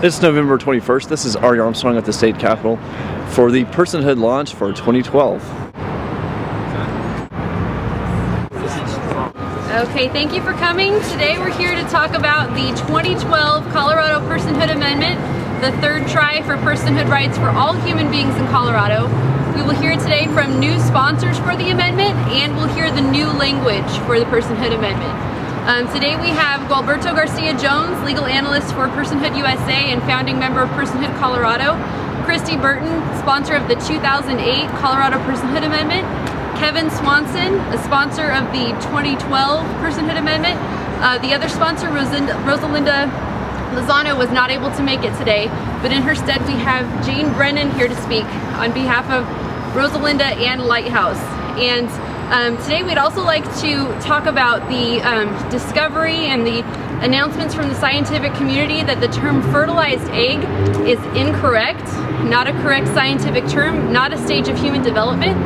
It's November 21st. This is Ari Armstrong at the State Capitol for the Personhood launch for 2012. Okay, thank you for coming. Today we're here to talk about the 2012 Colorado Personhood Amendment, the third try for personhood rights for all human beings in Colorado. We will hear today from new sponsors for the amendment, and we'll hear the new language for the Personhood Amendment. Today we have Gualberto Garcia-Jones, legal analyst for Personhood USA and founding member of Personhood Colorado, Christy Burton, sponsor of the 2008 Colorado Personhood Amendment, Kevin Swanson, a sponsor of the 2012 Personhood Amendment. The other sponsor, Rosalinda Lozano, was not able to make it today, but in her stead we have Jane Brennan here to speak on behalf of Rosalinda and Lighthouse. And today we'd also like to talk about the discovery and the announcements from the scientific community that the term fertilized egg is incorrect, not a correct scientific term, not a stage of human development,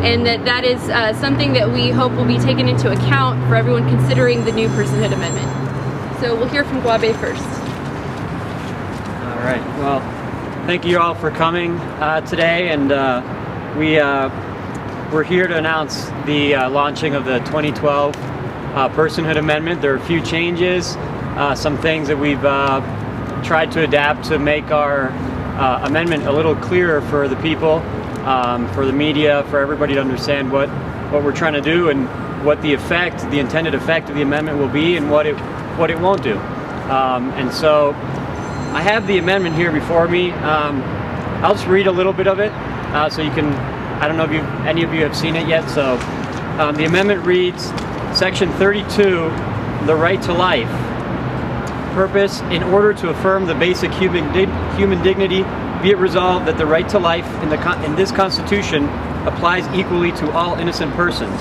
and that is something that we hope will be taken into account for everyone considering the new Personhood Amendment. So we'll hear from Guabe first. All right, well, thank you all for coming today, and we're here to announce the launching of the 2012 Personhood Amendment. There are a few changes, some things that we've tried to adapt to make our amendment a little clearer for the people, for the media, for everybody to understand what we're trying to do and what the intended effect of the amendment will be and what it won't do. And so I have the amendment here before me. I'll just read a little bit of it so you can. I don't know if any of you have seen it yet. So the amendment reads, Section 32, the right to life. Purpose: in order to affirm the basic human dignity, be it resolved that the right to life in this Constitution applies equally to all innocent persons.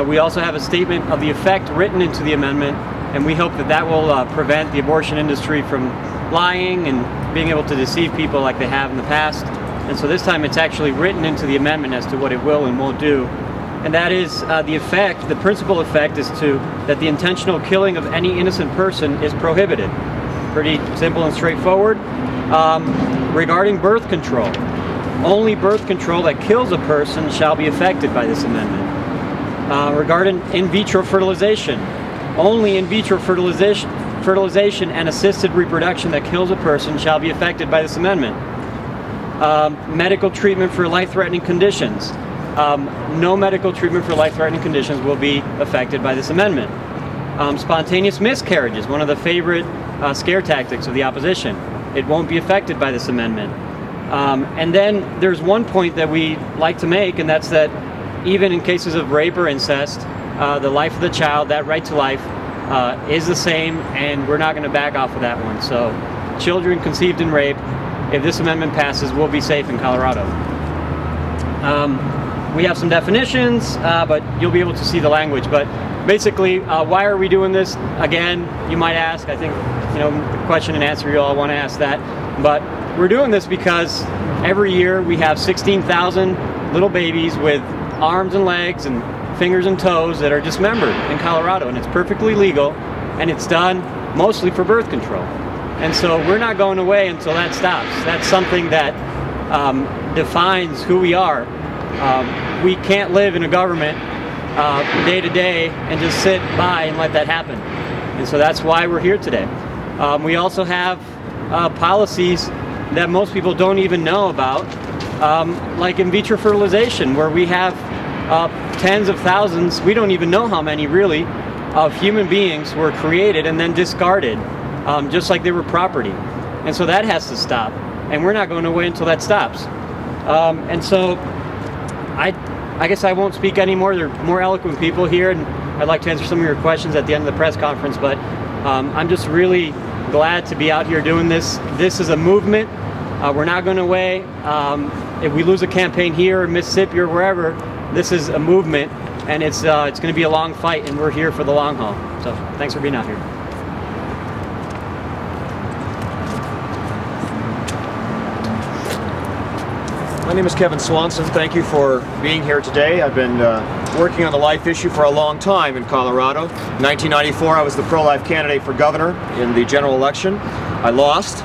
We also have a statement of the effect written into the amendment, and we hope that will prevent the abortion industry from lying and being able to deceive people like they have in the past. And so this time it's actually written into the amendment as to what it will and won't do. And that is the principal effect is that the intentional killing of any innocent person is prohibited. Pretty simple and straightforward. Regarding birth control, only birth control that kills a person shall be affected by this amendment. Regarding in vitro fertilization, only in vitro fertilization and assisted reproduction that kills a person shall be affected by this amendment. Medical treatment for life-threatening conditions. No medical treatment for life-threatening conditions will be affected by this amendment. Spontaneous miscarriages, one of the favorite scare tactics of the opposition. It won't be affected by this amendment. And then there's one point that we like to make, and that's that even in cases of rape or incest, the life of the child, that right to life, is the same, and we're not going to back off of that one. So children conceived in rape, if this amendment passes, we'll be safe in Colorado. We have some definitions, but you'll be able to see the language. But basically, why are we doing this? Again, you might ask. I think, the question and answer, you all want to ask that. But we're doing this because every year we have 16,000 little babies with arms and legs and fingers and toes that are dismembered in Colorado, and it's perfectly legal, and it's done mostly for birth control. And so we're not going away until that stops. That's something that defines who we are. We can't live in a government day to day and just sit by and let that happen. And so that's why we're here today. We also have policies that most people don't even know about, like in vitro fertilization, where we have tens of thousands, we don't even know how many really, of human beings were created and then discarded. Just like they were property. And so that has to stop. And we're not going away until that stops. And so I guess I won't speak anymore. There are more eloquent people here, and I'd like to answer some of your questions at the end of the press conference, but I'm just really glad to be out here doing this. This is a movement. We're not going away. If we lose a campaign here in Mississippi or wherever, this is a movement, and it's going to be a long fight, and we're here for the long haul. So thanks for being out here. My name is Kevin Swanson. Thank you for being here today. I've been working on the life issue for a long time in Colorado. In 1994, I was the pro-life candidate for governor in the general election. I lost,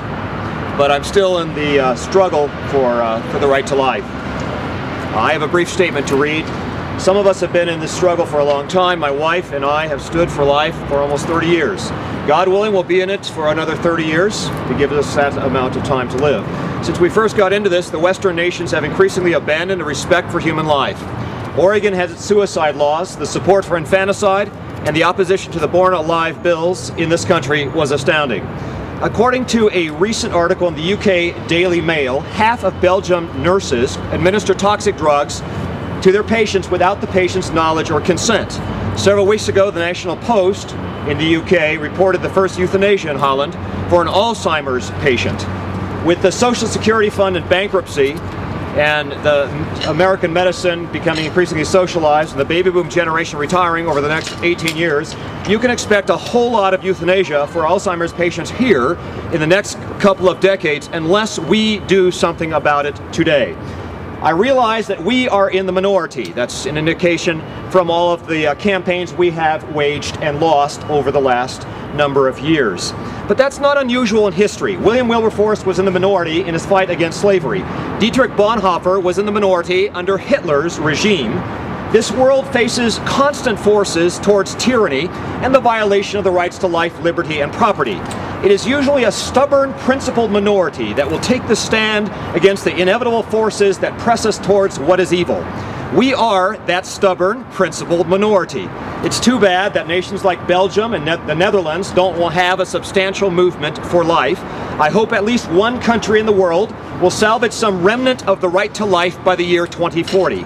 but I'm still in the struggle for the right to life. I have a brief statement to read. Some of us have been in this struggle for a long time. My wife and I have stood for life for almost 30 years. God willing, we'll be in it for another 30 years to give us that amount of time to live. Since we first got into this, the Western nations have increasingly abandoned a respect for human life. Oregon has its suicide laws, the support for infanticide, and the opposition to the Born Alive bills in this country was astounding. According to a recent article in the UK Daily Mail, half of Belgium nurses administer toxic drugs to their patients without the patient's knowledge or consent. Several weeks ago, the National Post in the UK reported the first euthanasia in Holland for an Alzheimer's patient. With the Social Security Fund in bankruptcy and the American medicine becoming increasingly socialized and the baby boom generation retiring over the next 18 years, you can expect a whole lot of euthanasia for Alzheimer's patients here in the next couple of decades unless we do something about it today. I realize that we are in the minority. That's an indication from all of the campaigns we have waged and lost over the last number of years. But that's not unusual in history. William Wilberforce was in the minority in his fight against slavery. Dietrich Bonhoeffer was in the minority under Hitler's regime. This world faces constant forces towards tyranny and the violation of the rights to life, liberty, and property. It is usually a stubborn, principled minority that will take the stand against the inevitable forces that press us towards what is evil. We are that stubborn, principled minority. It's too bad that nations like Belgium and the Netherlands don't have a substantial movement for life. I hope at least one country in the world will salvage some remnant of the right to life by the year 2040.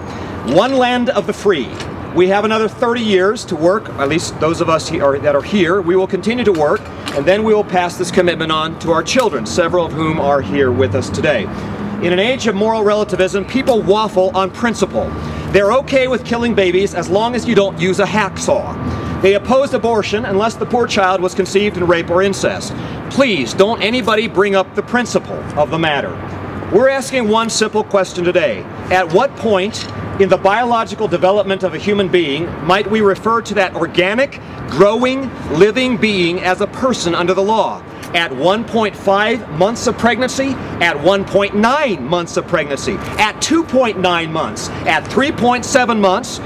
One land of the free. We have another 30 years to work, at least those of us that are here. We will continue to work, and then we will pass this commitment on to our children, several of whom are here with us today. In an age of moral relativism, people waffle on principle. They're okay with killing babies as long as you don't use a hacksaw. They opposed abortion unless the poor child was conceived in rape or incest. Please, don't anybody bring up the principle of the matter. We're asking one simple question today. At what point in the biological development of a human being might we refer to that organic, growing, living being as a person under the law? At 1.5 months of pregnancy? At 1.9 months of pregnancy? At 2.9 months? At 3.7 months?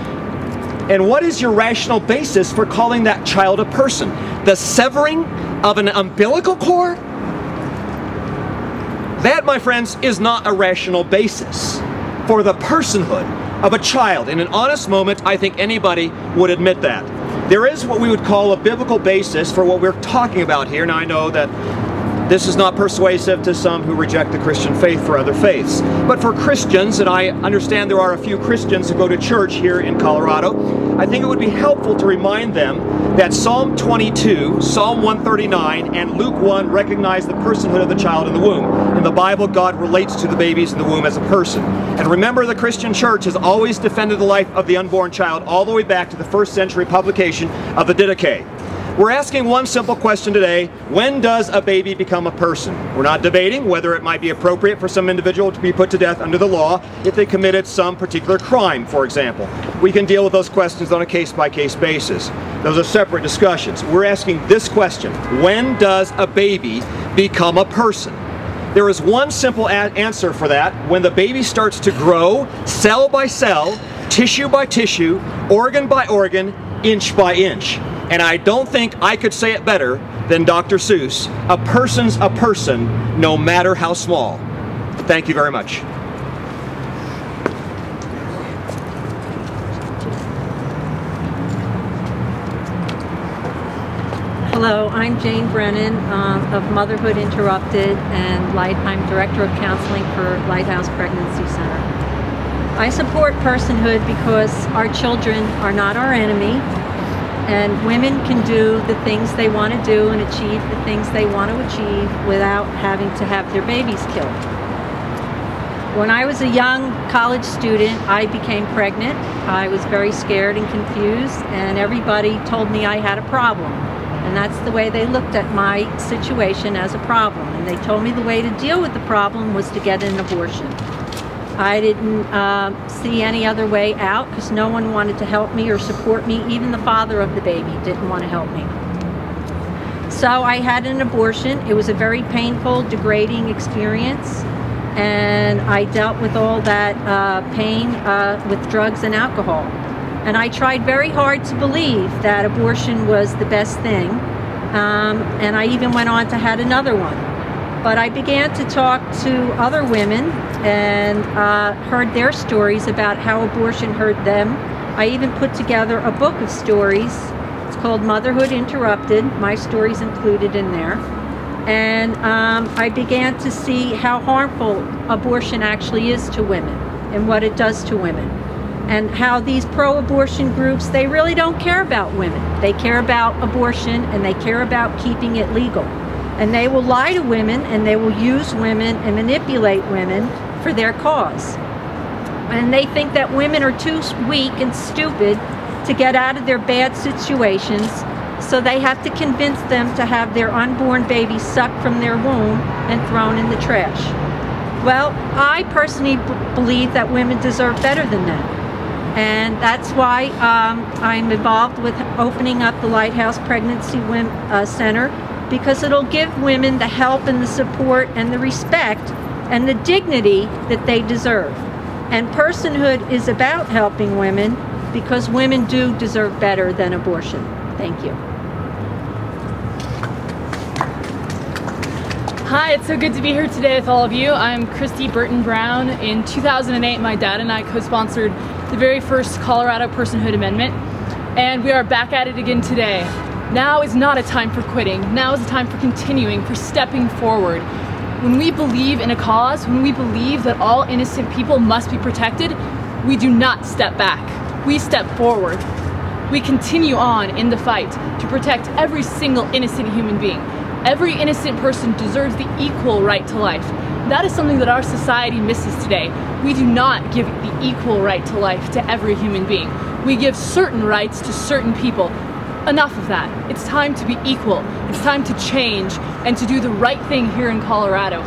And what is your rational basis for calling that child a person? The severing of an umbilical cord? That, my friends, is not a rational basis for the personhood of a child. In an honest moment, I think anybody would admit that. There is what we would call a biblical basis for what we're talking about here. Now, I know that this is not persuasive to some who reject the Christian faith for other faiths. But for Christians, and I understand there are a few Christians who go to church here in Colorado, I think it would be helpful to remind them that Psalm 22, Psalm 139, and Luke 1 recognize the personhood of the child in the womb. In the Bible, God relates to the babies in the womb as a person. And remember, the Christian church has always defended the life of the unborn child all the way back to the first century publication of the Didache. We're asking one simple question today: when does a baby become a person? We're not debating whether it might be appropriate for some individual to be put to death under the law if they committed some particular crime, for example. We can deal with those questions on a case-by-case basis. Those are separate discussions. We're asking this question: when does a baby become a person? There is one simple answer for that: when the baby starts to grow, cell by cell, tissue by tissue, organ by organ, inch by inch. And I don't think I could say it better than Dr. Seuss: a person's a person, no matter how small. Thank you very much. Hello, I'm Jane Brennan of Motherhood Interrupted, and I'm Director of Counseling for Lighthouse Pregnancy Center. I support personhood because our children are not our enemy, and women can do the things they want to do and achieve the things they want to achieve without having to have their babies killed. When I was a young college student, I became pregnant. I was very scared and confused, and everybody told me I had a problem. And that's the way they looked at my situation, as a problem. And they told me the way to deal with the problem was to get an abortion. I didn't see any other way out because no one wanted to help me or support me. Even the father of the baby didn't want to help me. So I had an abortion. It was a very painful, degrading experience, and I dealt with all that pain with drugs and alcohol. And I tried very hard to believe that abortion was the best thing, and I even went on to have another one. But I began to talk to other women and heard their stories about how abortion hurt them. I even put together a book of stories. It's called Motherhood Interrupted. My story's included in there. And I began to see how harmful abortion actually is to women and what it does to women. And how these pro-abortion groups, they really don't care about women. They care about abortion and they care about keeping it legal. And they will lie to women and they will use women and manipulate women for their cause. And they think that women are too weak and stupid to get out of their bad situations, so they have to convince them to have their unborn baby sucked from their womb and thrown in the trash. Well, I personally believe that women deserve better than that. And that's why I'm involved with opening up the Lighthouse Pregnancy Center, because it'll give women the help and the support and the respect and the dignity that they deserve. And Personhood is about helping women, because women do deserve better than abortion. Thank you. Hi, it's so good to be here today with all of you. I'm Christy Burton Brown. In 2008, my dad and I co-sponsored the very first Colorado Personhood Amendment, and we are back at it again today. Now is not a time for quitting. Now is a time for continuing, for stepping forward. When we believe in a cause, when we believe that all innocent people must be protected, we do not step back. We step forward. We continue on in the fight to protect every single innocent human being. Every innocent person deserves the equal right to life. That is something that our society misses today. We do not give the equal right to life to every human being. We give certain rights to certain people. Enough of that. It's time to be equal. It's time to change and to do the right thing here in Colorado.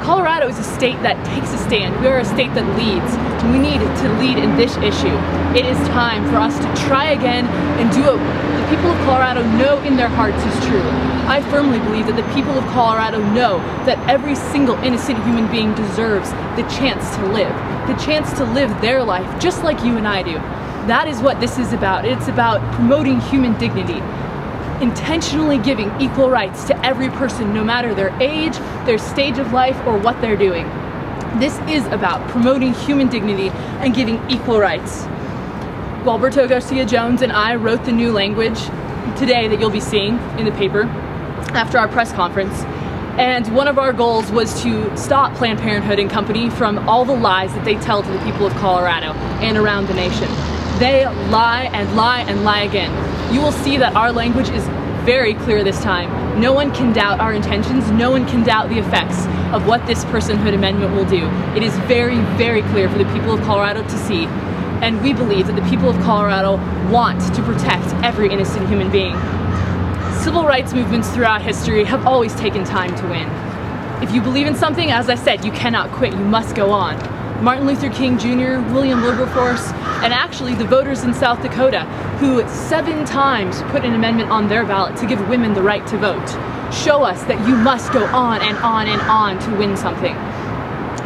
Colorado is a state that takes a stand. We are a state that leads. We need to lead in this issue. It is time for us to try again and do what the people of Colorado know in their hearts is true. I firmly believe that the people of Colorado know that every single innocent human being deserves the chance to live their life just like you and I do. That is what this is about. It's about promoting human dignity, intentionally giving equal rights to every person, no matter their age, their stage of life, or what they're doing. This is about promoting human dignity and giving equal rights. Gualberto Garcia Jones and I wrote the new language today that you'll be seeing in the paper after our press conference. And one of our goals was to stop Planned Parenthood and company from all the lies that they tell to the people of Colorado and around the nation. They lie and lie and lie again. You will see that our language is very clear this time. No one can doubt our intentions. No one can doubt the effects of what this Personhood Amendment will do. It is very, very clear for the people of Colorado to see. And we believe that the people of Colorado want to protect every innocent human being. Civil rights movements throughout history have always taken time to win. If you believe in something, as I said, you cannot quit. You must go on. Martin Luther King Jr., William Wilberforce, and actually the voters in South Dakota, who 7 times put an amendment on their ballot to give women the right to vote, show us that you must go on and on and on to win something.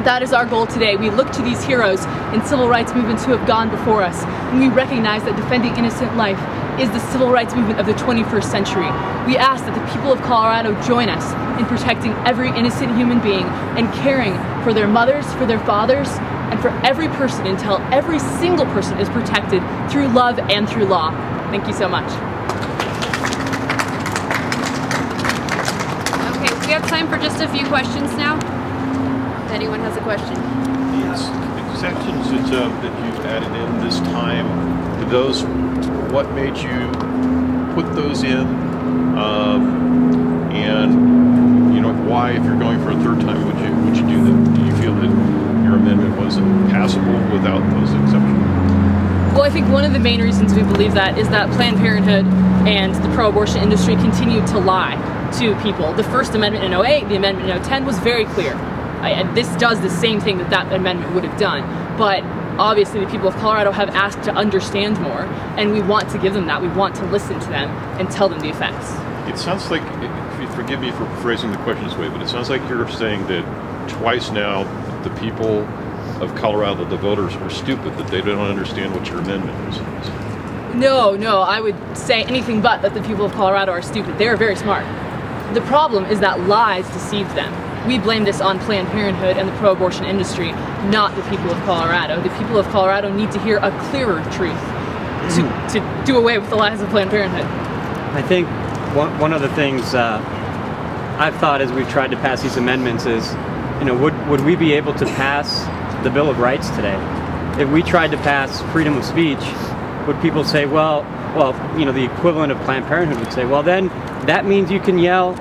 That is our goal today. We look to these heroes in civil rights movements who have gone before us, and we recognize that defending innocent life is the civil rights movement of the 21st century. We ask that the people of Colorado join us in protecting every innocent human being and caring for their mothers, for their fathers, and for every person until every single person is protected through love and through law. Thank you so much. Okay, we have time for just a few questions now. If anyone has a question. Yes, sections that you added in this time, what made you put those in, and why, if you're going for a third time, would you do them? Do you feel that your amendment wasn't passable without those exceptions? Well, I think one of the main reasons we believe that is that Planned Parenthood and the pro-abortion industry continued to lie to people. The first amendment in 08, the amendment in 010 was very clear. This does the same thing that that amendment would have done, but obviously the people of Colorado have asked to understand more, and we want to give them that. We want to listen to them and tell them the effects. It sounds like, forgive me for phrasing the question this way, but it sounds like you're saying that twice now the people of Colorado, the voters, are stupid, that they don't understand what your amendment is. No, I would say anything but that the people of Colorado are stupid. They are very smart. The problem is that lies deceived them. We blame this on Planned Parenthood and the pro-abortion industry, not the people of Colorado. The people of Colorado need to hear a clearer truth to do away with the lies of Planned Parenthood. I think one of the things I've thought as we've tried to pass these amendments is, would we be able to pass the Bill of Rights today? If we tried to pass freedom of speech, would people say, well, the equivalent of Planned Parenthood would say, well, then that means you can yell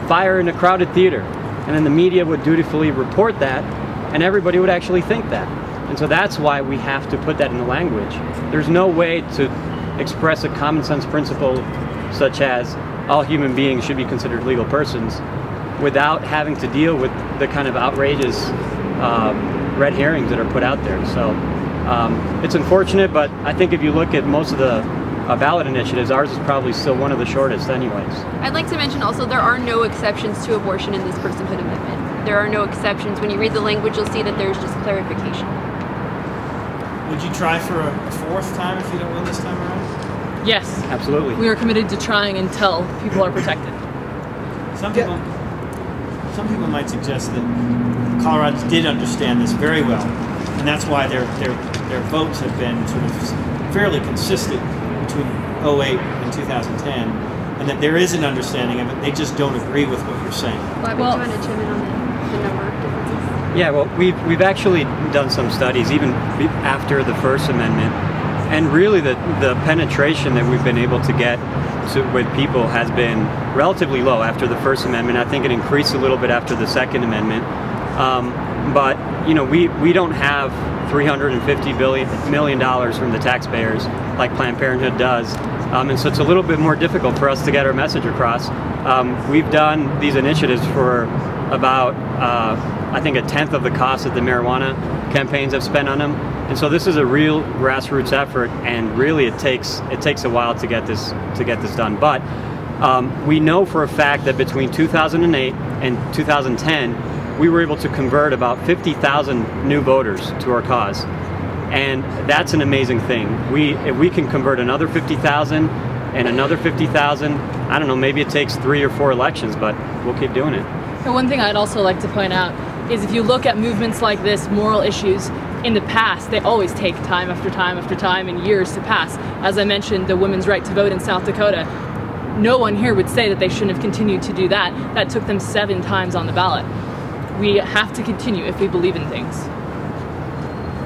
fire in a crowded theater. And then the media would dutifully report that, and everybody would actually think that. And so that's why we have to put that in the language. There's no way to express a common sense principle such as all human beings should be considered legal persons without having to deal with the kind of outrageous red herrings that are put out there. So it's unfortunate, but I think if you look at most of the ballot initiatives, ours is probably still one of the shortest anyways. I'd like to mention also there are no exceptions to abortion in this Personhood Amendment. There are no exceptions. When you read the language, you'll see that there's just clarification. Would you try for a fourth time if you don't win this time around? Yes. Absolutely. We are committed to trying until people are protected. Some people might suggest that Coloradans did understand this very well, and that's why their votes have been sort of fairly consistent between 2008 and 2010, and that there is an understanding of it. They just don't agree with what you're saying. Well, do you want to chime in on the number of differences? Yeah, well, we've actually done some studies even after the First Amendment, and really the penetration that we've been able to get with people has been relatively low after the First Amendment. I think it increased a little bit after the Second Amendment, but we don't have $350 million from the taxpayers like Planned Parenthood does, and so it's a little bit more difficult for us to get our message across. We've done these initiatives for about I think 1/10 of the cost that the marijuana campaigns have spent on them, and so this is a real grassroots effort, and really it takes a while to get this done. But we know for a fact that between 2008 and 2010 we were able to convert about 50,000 new voters to our cause. And that's an amazing thing. If we can convert another 50,000 and another 50,000, I don't know, maybe it takes 3 or 4 elections, but we'll keep doing it. And one thing I'd also like to point out is if you look at movements like this, moral issues, in the past, they always take time after time after time and years to pass. As I mentioned, the women's right to vote in South Dakota, no one here would say that they shouldn't have continued to do that. That took them 7 times on the ballot. We have to continue if we believe in things.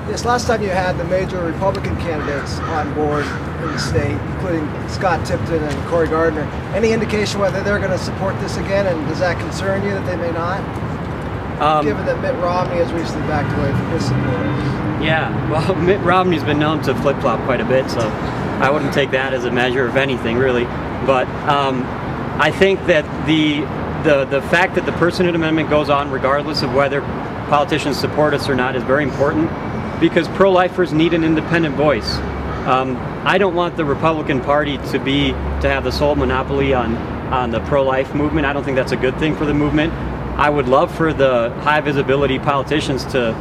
Yes, last time you had the major Republican candidates on board in the state, including Scott Tipton and Cory Gardner. Any indication whether they're going to support this again, and does that concern you that they may not? Given that Mitt Romney has recently backed away from his support. Yeah, well, Mitt Romney's been known to flip-flop quite a bit, so I wouldn't take that as a measure of anything, really. But I think that the fact that the Personhood Amendment goes on regardless of whether politicians support us or not is very important, because pro-lifers need an independent voice. I don't want the Republican Party to have the sole monopoly on the pro-life movement. I don't think that's a good thing for the movement. I would love for the high visibility politicians to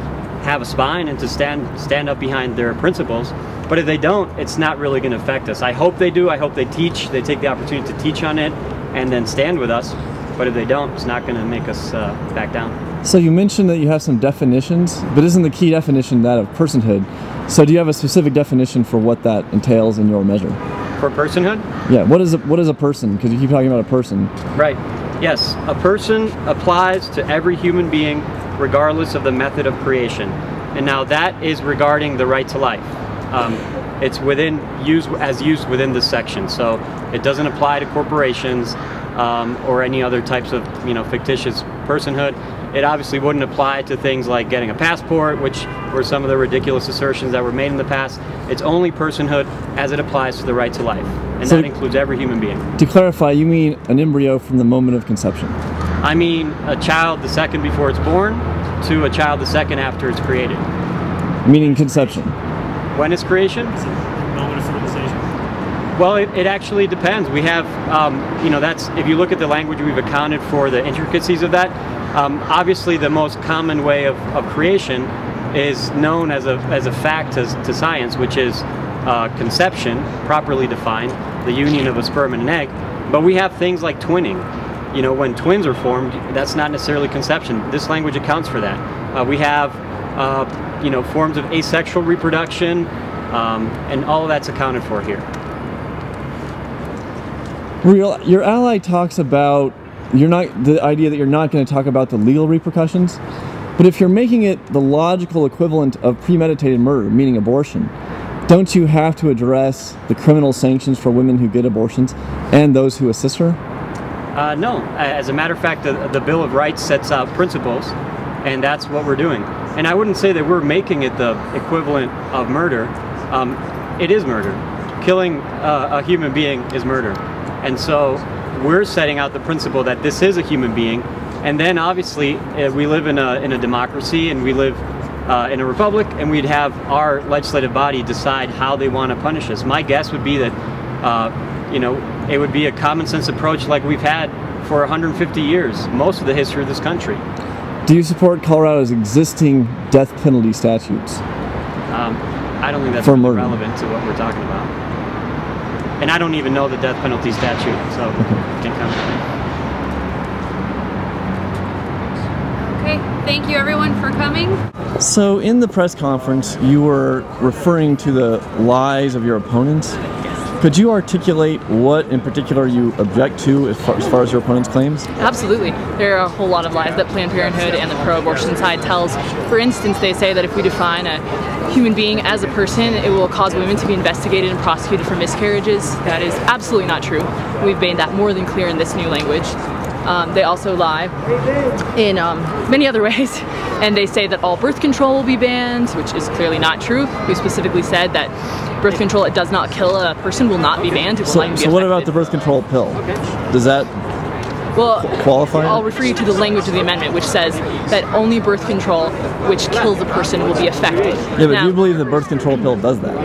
have a spine and to stand up behind their principles. But if they don't, it's not really going to affect us. I hope they do. I hope they teach. They take the opportunity to teach on it and then stand with us. But if they don't, it's not going to make us back down. So you mentioned that you have some definitions, but isn't the key definition that of personhood? So do you have a specific definition for what that entails in your measure? For personhood? Yeah, what is a person? Because you keep talking about a person. Right. Yes, a person applies to every human being regardless of the method of creation. And now that is regarding the right to life. It's used within this section, so it doesn't apply to corporations or any other types of fictitious personhood. It obviously wouldn't apply to things like getting a passport, which were some of the ridiculous assertions that were made in the past. It's only personhood as it applies to the right to life, and that includes every human being. To clarify, you mean an embryo from the moment of conception? I mean a child the second before it's born to a child the second after it's created. Meaning conception? When is creation? Moment of fertilization. Well, it actually depends. We have, you know, that's, if you look at the language, we've accounted for the intricacies of that. Obviously, the most common way of creation is known as a fact to science, which is conception, properly defined, the union of a sperm and an egg. But we have things like twinning. You know, when twins are formed, that's not necessarily conception. This language accounts for that. We have, you know, forms of asexual reproduction, and all of that's accounted for here. Your ally talks about the idea that you're not going to talk about the legal repercussions, but if you're making it the logical equivalent of premeditated murder, meaning abortion, don't you have to address the criminal sanctions for women who get abortions and those who assist her? No. As a matter of fact, the Bill of Rights sets out principles, and that's what we're doing. And I wouldn't say that we're making it the equivalent of murder. It is murder. Killing a human being is murder. And so we're setting out the principle that this is a human being, and then obviously we live in a democracy, and we live in a republic, and we'd have our legislative body decide how they want to punish us. My guess would be that you know, it would be a common sense approach like we've had for 150 years, most of the history of this country. Do you support Colorado's existing death penalty statutes? I don't think that's really relevant to what we're talking about. And I don't even know the death penalty statute, so I can't comment. Okay, thank you everyone for coming. So in the press conference, you were referring to the lies of your opponents. Could you articulate what in particular you object to as far as your opponent's claims? Absolutely. There are a whole lot of lies that Planned Parenthood and the pro-abortion side tells. For instance, they say that if we define a human being as a person, it will cause women to be investigated and prosecuted for miscarriages. That is absolutely not true. We've made that more than clear in this new language. They also lie in many other ways, and they say that all birth control will be banned, which is clearly not true. We specifically said that birth control that does not kill a person will not be banned. It will not even be so what about the birth control pill? Does that qualify? I'll refer you to the language of the amendment, which says that only birth control which kills a person will be effective. Yeah, but do you believe the birth control pill does that?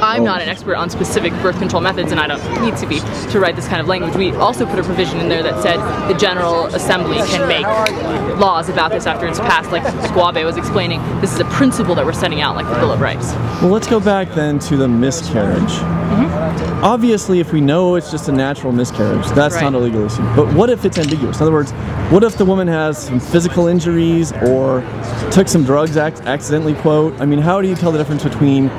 I'm not an expert on specific birth control methods, and I don't need to be to write this kind of language. We also put a provision in there that said the General Assembly can make laws about this after it's passed, like Guabe was explaining. This is a principle that we're setting out, like the Bill of Rights. Well, let's go back then to the miscarriage. Obviously, if we know it's just a natural miscarriage, that's not a legal issue. But what if it's ambiguous? In other words, what if the woman has some physical injuries or took some drugs accidentally, quote? I mean, how do you tell the difference between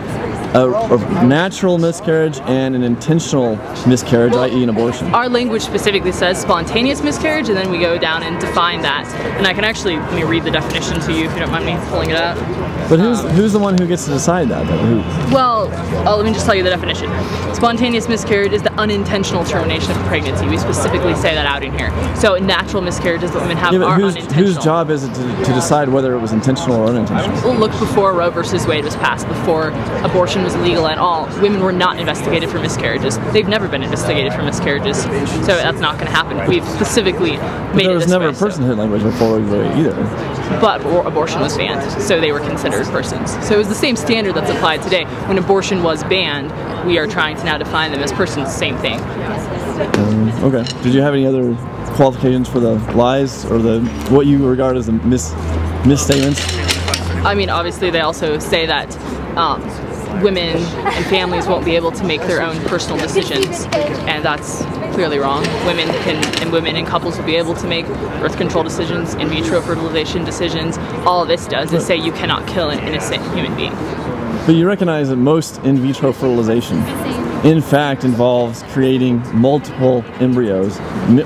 a natural miscarriage and an intentional miscarriage, i.e. an abortion? Our language specifically says spontaneous miscarriage, and then we go down and define that. And I can actually, let me read the definition to you if you don't mind me pulling it up. But who's the one who gets to decide that? Well, let me just tell you the definition. Spontaneous miscarriage is the unintentional termination of a pregnancy. We specifically say that out in here. So natural miscarriages that women have are unintentional. Whose job is it to decide whether it was intentional or unintentional? Well, look before Roe versus Wade was passed, before abortion was legal at all. Women were not investigated for miscarriages. They've never been investigated for miscarriages. So that's not going to happen. We've specifically made it this way. There was never a personhood language before Roe v. Wade either. But abortion was banned, so they were considered persons. So it was the same standard that's applied today. When abortion was banned, we are trying to now define them as persons, same thing. Okay. Did you have any other qualifications for the lies or what you regard as the misstatements? I mean, obviously they also say that women and families won't be able to make their own personal decisions, and that's clearly wrong. Women and couples will be able to make birth control decisions, in vitro fertilization decisions. All this does is say you cannot kill an innocent human being. But you recognize that most in vitro fertilization, in fact, involves creating multiple embryos,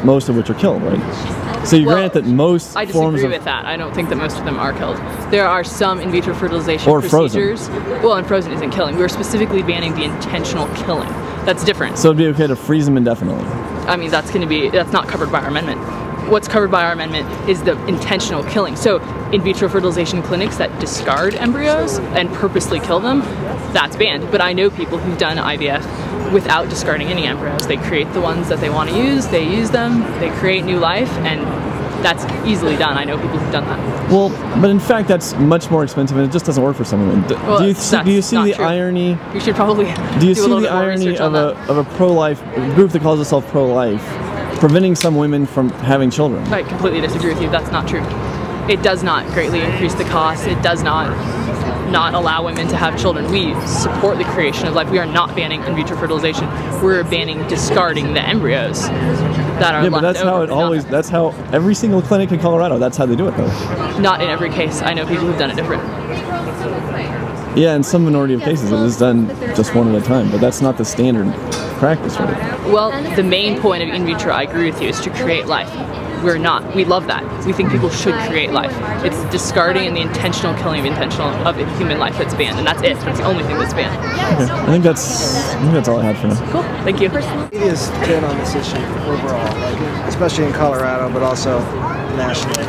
most of which are killed, right? So you grant that most I disagree with that. I don't think that most of them are killed. There are some in vitro fertilization procedures. Frozen. Well, and frozen isn't killing. We're specifically banning the intentional killing. That's different. So it'd be okay to freeze them indefinitely? I mean, that's not covered by our amendment. What's covered by our amendment is the intentional killing. So in vitro fertilization clinics that discard embryos and purposely kill them, that's banned. But I know people who've done IVF without discarding any embryos. They create the ones that they want to use, they use them, they create new life, and that's easily done. I know people who've done that. Well, but in fact, that's much more expensive, and it just doesn't work for some women. Well, do you see the true. irony? You should probably Do you see a little the bit more irony research of on a pro-life group that calls itself pro-life, preventing some women from having children? I completely disagree with you. That's not true. It does not greatly increase the cost. It does not allow women to have children. We support the creation of life. We are not banning in vitro fertilization. We're banning discarding the embryos that are Yeah, but left that's how over it for always. nothing. That's how every single clinic in Colorado. That's how they do it, though. Not in every case. I know people who've done it different. Yeah, in some minority of cases, it is done just one at a time. But that's not the standard practice, right? Well, the main point of in vitro, I agree with you, is to create life. We're not. We love that. We think people should create life. It's discarding and the intentional killing of a human life that's banned, and that's it. That's the only thing that's banned. Okay. I think that's all I had for now. Cool. Thank you. Media's been on this issue overall, like, especially in Colorado, but also nationally.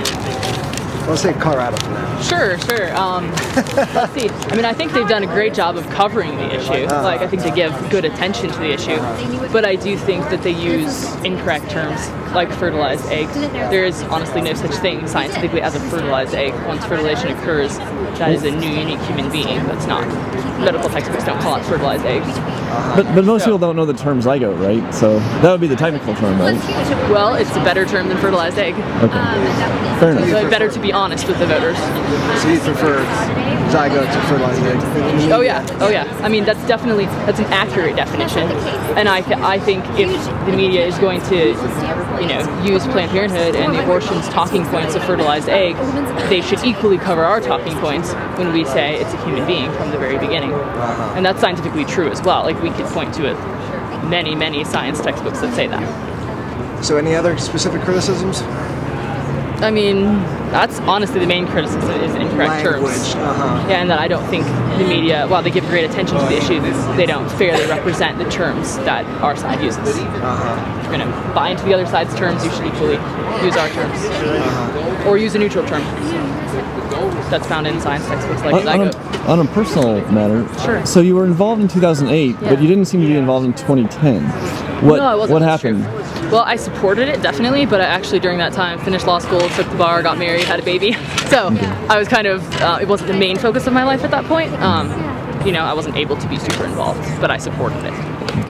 Let's say Colorado for now. Sure. Let's see. I mean, I think they've done a great job of covering the issue. Like, I think they give good attention to the issue. But I do think that they use incorrect terms, like fertilized egg. There is honestly no such thing scientifically as a fertilized egg. Once fertilization occurs, that is a new, unique human being. That's not. Medical textbooks don't call it fertilized egg. But most people don't know the term zygote, right? So that would be the technical term, right? Well, it's a better term than fertilized egg. Okay. Fair enough. So better to be honest with the voters. So you prefer zygote to fertilized egg? Oh yeah. I mean, that's an accurate definition. And I think if the media is going to, use Planned Parenthood and the abortion's talking points of fertilized egg, they should equally cover our talking points when we say it's a human being from the very beginning. And that's scientifically true as well. Like, we could point to many, many science textbooks that say that. So any other specific criticisms? I mean, that's honestly the main criticism is incorrect terms. Yeah, and that I don't think the media, while they give great attention to the issue, they don't fairly represent the terms that our side uses. If you're going to buy into the other side's terms, you should equally use our terms. Or use a neutral term that's found in science textbooks like zygote. On a personal matter, Sure. So you were involved in 2008, but you didn't seem to be involved in 2010. No, I wasn't. What That's happened? true. Well, I supported it, definitely, but I actually during that time finished law school, took the bar, got married, had a baby. So I was kind of, it wasn't the main focus of my life at that point. I wasn't able to be super involved, but I supported it.